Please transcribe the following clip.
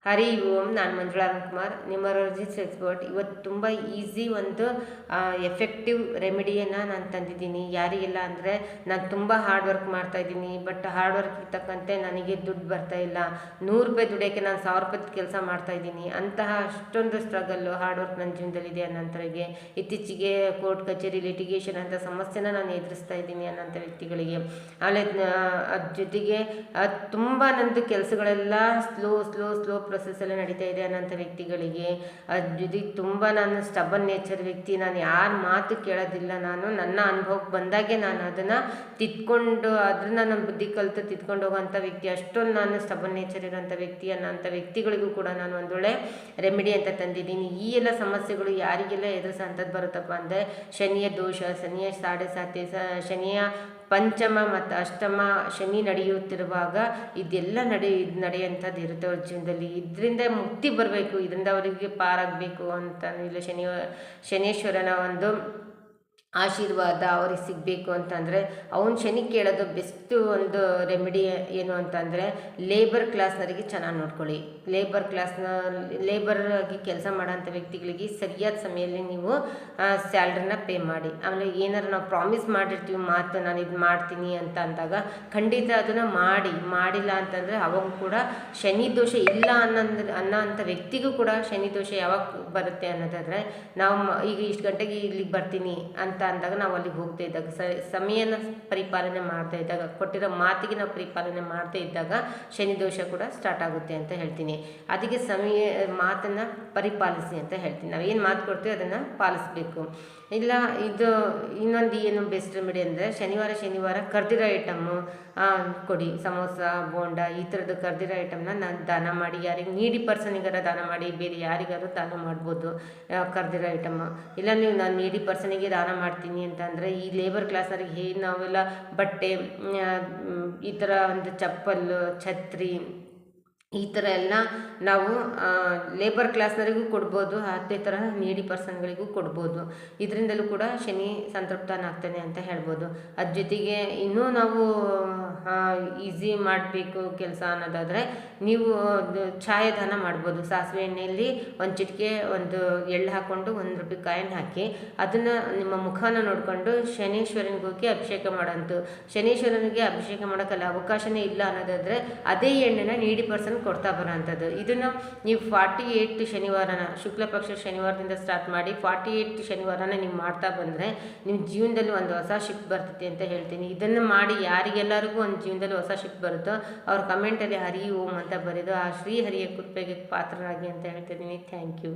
ಹರಿ ಓಂ. ನಾನು Manjula Kumar, numerologist expert. ಇವತ್ತು ತುಂಬ ಈಸಿ ಒಂದು ಎಫೆಕ್ಟಿವ್ ರೆಮಿಡಿಯನ್ನು ನಾನು ತಂದಿದ್ದೀನಿ. ಯಾರಿಗೆಲ್ಲ ಅಂದರೆ, ನಾನು ತುಂಬ ಹಾರ್ಡ್ ವರ್ಕ್ ಮಾಡ್ತಾಯಿದ್ದೀನಿ, ಬಟ್ ಹಾರ್ಡ್ ವರ್ಕಿಗೆ ತಕ್ಕಂತೆ ನನಗೆ ದುಡ್ಡು ಬರ್ತಾ ಇಲ್ಲ. 100 ರೂಪಾಯಿ ದುಡಿಯೋಕ್ಕೆ ನಾನು 1000 ರೂಪಾಯಿ ಕೆಲಸ ಮಾಡ್ತಾಯಿದ್ದೀನಿ. ಅಂತಹ ಅಷ್ಟೊಂದು ಸ್ಟ್ರಗಲ್ಲು ಹಾರ್ಡ್ ವರ್ಕ್ ನನ್ನ ಜೀವನದಲ್ಲಿದೆ ಅನ್ನೋಂಥವ್ರಿಗೆ, ಇತ್ತೀಚೆಗೆ ಕೋರ್ಟ್ ಕಚೇರಿ ಲಿಟಿಗೇಷನ್ ಅಂತ ಸಮಸ್ಯೆನ ನಾನು ಎದುರಿಸ್ತಾ ಇದ್ದೀನಿ ಅನ್ನೋಂಥ ವ್ಯಕ್ತಿಗಳಿಗೆ, ಆಮೇಲೆ ಅದ್ರ ಜೊತೆಗೆ ತುಂಬ ನಂದು ಕೆಲಸಗಳೆಲ್ಲ ಸ್ಲೋ ಪ್ರೊಸೆಸ್ಸಲ್ಲಿ ನಡೀತಾ ಇದೆ ಅನ್ನೋಂಥ ವ್ಯಕ್ತಿಗಳಿಗೆ, ಅದ್ರ ಜೊತೆಗೆ ತುಂಬ ನಾನು ಸ್ಟಬನ್ ನೇಚರ್ ವ್ಯಕ್ತಿ. ನಾನು ಯಾರ ಮಾತು ಕೇಳೋದಿಲ್ಲ. ನಾನು ನನ್ನ ಅನುಭವಕ್ಕೆ ಬಂದಾಗೆ ನಾನು ಅದನ್ನು ತಿದ್ಕೊಂಡು, ಅದನ್ನು ನನ್ನ ಬುದ್ಧಿ ಕಲಿತು ತಿದ್ಕೊಂಡು ಹೋಗೋಂಥ ವ್ಯಕ್ತಿ. ಅಷ್ಟೊಂದು ನಾನು ಸ್ಟಬನ್ ನೇಚರ್ ಇರೋಂಥ ವ್ಯಕ್ತಿ ಅನ್ನೋಂಥ ವ್ಯಕ್ತಿಗಳಿಗೂ ಕೂಡ ನಾನು ಒಂದೊಳ್ಳೆ ರೆಮಿಡಿ ಅಂತ ತಂದಿದ್ದೀನಿ. ಈ ಎಲ್ಲ ಸಮಸ್ಯೆಗಳು ಯಾರಿಗೆಲ್ಲ ಎದುರಿಸೋಂಥದ್ದು ಬರುತ್ತಪ್ಪ ಅಂದರೆ, ಶನಿಯ ದೋಷ, ಶನಿಯ ಸಾಡೆ ಸಾತಿ, ಶನಿಯ ಪಂಚಮ ಮತ್ತು ಅಷ್ಟಮ ಶನಿ ನಡೆಯುತ್ತಿರುವಾಗ ಇದೆಲ್ಲ ನಡೆಯುವಂಥದ್ದು ಇರುತ್ತೆ ಅವ್ರ ಜೀವನದಲ್ಲಿ. ಇದರಿಂದ ಮುಕ್ತಿ ಬರಬೇಕು, ಇದರಿಂದ ಅವರಿಗೆ ಪಾರಾಗಬೇಕು ಅಂತ ಇಲ್ಲ, ಶನೇಶ್ವರನ ಒಂದು ಆಶೀರ್ವಾದ ಅವ್ರಿಗೆ ಸಿಗಬೇಕು ಅಂತಂದರೆ ಅವನು ಶನಿ ಕೇಳೋದು ಬೆಸ್ಟು ಒಂದು ರೆಮಿಡಿ ಏನು ಅಂತಂದರೆ, ಲೇಬರ್ ಕ್ಲಾಸ್ನವರಿಗೆ ಚೆನ್ನಾಗಿ ನೋಡ್ಕೊಳ್ಳಿ. ಲೇಬರ್ ಆಗಿ ಕೆಲಸ ಮಾಡೋಂಥ ವ್ಯಕ್ತಿಗಳಿಗೆ ಸರಿಯಾದ ಸಮಯದಲ್ಲಿ ನೀವು ಸ್ಯಾಲ್ರಿನ ಪೇ ಮಾಡಿ. ಆಮೇಲೆ ಏನಾರು ನಾವು ಪ್ರಾಮಿಸ್ ಮಾಡಿರ್ತೀವಿ ಮಾತು, ನಾನು ಇದು ಮಾಡ್ತೀನಿ ಅಂತ ಅಂದಾಗ ಖಂಡಿತ ಅದನ್ನು ಮಾಡಿಲ್ಲ ಅಂತಂದರೆ ಅವಾಗ ಕೂಡ ಶನಿ ದೋಷ ಇಲ್ಲ ಅನ್ನೋಂಥ ವ್ಯಕ್ತಿಗೂ ಕೂಡ ಶನಿ ದೋಷ ಯಾವಾಗ ಬರುತ್ತೆ ಅನ್ನೋದಾದರೆ, ನಾವು ಈಗ ಇಷ್ಟು ಗಂಟೆಗೆ ಇಲ್ಲಿಗೆ ಬರ್ತೀನಿ ಅಂತ ಅಂದಾಗ ನಾವು ಅಲ್ಲಿಗೆ ಹೋಗ್ತಾ ಇದ್ದಾಗ, ಸಮಯನ ಪರಿಪಾಲನೆ ಮಾಡ್ತಾ ಇದ್ದಾಗ, ಕೊಟ್ಟಿರೋ ಮಾತಿಗೆ ನಾವು ಪರಿಪಾಲನೆ ಮಾಡ್ತಾ ಇದ್ದಾಗ ಶನಿ ದೋಷ ಕೂಡ ಸ್ಟಾರ್ಟ್ ಆಗುತ್ತೆ ಅಂತ ಹೇಳ್ತೀನಿ. ಅದಕ್ಕೆ ಮಾತನ್ನು ಪರಿಪಾಲಿಸಿ ಅಂತ ಹೇಳ್ತೀನಿ. ನಾವು ಏನು ಮಾತು ಕೊಡ್ತೀವಿ ಅದನ್ನು ಪಾಲಿಸಬೇಕು. ಇಲ್ಲ, ಇದು ಇನ್ನೊಂದು ಏನು ಬೆಸ್ಟ್ ರೆಮಿಡಿ ಅಂದರೆ, ಶನಿವಾರ ಕರ್ದಿರೋ ಐಟಮ್ಮು ಕೊಡಿ. ಸಮೋಸ, ಬೋಂಡ ಈ ಥರದ್ದು ಕರ್ದಿರೋ ಐಟಮ್ನ ನಾನು ದಾನ ಮಾಡಿ, ಯಾರಿಗೆ ನೀಡಿ ಪರ್ಸನಿಗಾರ ದಾನ ಮಾಡಿ, ಬೇರೆ ಯಾರಿಗಾರು ದಾನ ಮಾಡ್ಬೋದು ಕರ್ದಿರೋ ಐಟಮ್ಮು. ಇಲ್ಲ ನೀವು ನಾನು ನೀಡಿ ಪರ್ಸನಿಗೆ ದಾನ ಮಾಡ್ತೀನಿ ಅಂತಂದರೆ, ಈ ಲೇಬರ್ ಕ್ಲಾಸರಿಗೆ ನಾವೆಲ್ಲ ಬಟ್ಟೆ, ಈ ಥರ ಒಂದು ಚಪ್ಪಲು, ಛತ್ರಿ, ಈ ಥರ ಎಲ್ಲ ನಾವು ಲೇಬರ್ ಕ್ಲಾಸ್ನವರಿಗೂ ಕೊಡ್ಬೋದು. ಅದೇ ಥರ ನೀಡಿ ಪರ್ಸನ್ಗಳಿಗೂ ಕೊಡ್ಬೋದು. ಇದರಿಂದಲೂ ಕೂಡ ಶನಿ ಸಂತೃಪ್ತನಾಗ್ತಾನೆ ಅಂತ ಹೇಳ್ಬೋದು. ಅದ್ರ ಜೊತೆಗೆ ಇನ್ನೂ ನಾವು ಈಸಿ ಮಾಡಬೇಕು ಕೆಲಸ ಅನ್ನೋದಾದರೆ, ನೀವು ಛಾಯಾದಾನ ಮಾಡ್ಬೋದು. ಸಾಸಿವೆ ಎಣ್ಣೆಯಲ್ಲಿ ಒಂದು ಚಿಟಿಕೆ ಒಂದು ಎಳ್ಳು ಹಾಕ್ಕೊಂಡು 1 ರೂಪಾಯಿ ಕಾಯಿನ್ ಹಾಕಿ ಅದನ್ನು ನಿಮ್ಮ ಮುಖನ ನೋಡಿಕೊಂಡು ಶನೀಶ್ವರನಿಗೆ ಹೋಗಿ ಅಭಿಷೇಕ ಮಾಡೋಂಥದ್ದು. ಶನೀಶ್ವರನಿಗೆ ಅಭಿಷೇಕ ಮಾಡೋಕ್ಕಲ್ಲ ಅವಕಾಶನೇ ಇಲ್ಲ ಅನ್ನೋದಾದರೆ, ಅದೇ ಎಣ್ಣೆನ ನೀಡಿ ಪರ್ಸನ್ ಕೊಡ್ತಾ ಬರೋಂಥದ್ದು. ಇದನ್ನು ನೀವು 48 ಶನಿವಾರನ, ಶುಕ್ಲ ಪಕ್ಷ ಶನಿವಾರದಿಂದ ಸ್ಟಾರ್ಟ್ ಮಾಡಿ 48 ಶನಿವಾರನ ನೀವು ಮಾಡ್ತಾ ಬಂದರೆ ನಿಮ್ಮ ಜೀವನದಲ್ಲಿ ಒಂದು ಹೊಸ ಶಿಫ್ಟ್ ಬರ್ತೈತೆ ಅಂತ ಹೇಳ್ತೀನಿ. ಇದನ್ನು ಮಾಡಿ ಯಾರಿಗೆಲ್ಲರಿಗೂ ಒಂದು ಜೀವನದಲ್ಲಿ ಹೊಸ ಶಿಫ್ಟ್ ಬರುತ್ತೋ ಅವ್ರ ಕಮೆಂಟಲ್ಲಿ ಹರಿ ಓಂ ಅಂತ ಬರೆದು ಆ ಶ್ರೀಹರಿಯ ಕೃಪೆಗೆ ಪಾತ್ರರಾಗಿ ಅಂತ ಹೇಳ್ತಿದ್ದೀನಿ. Thank you.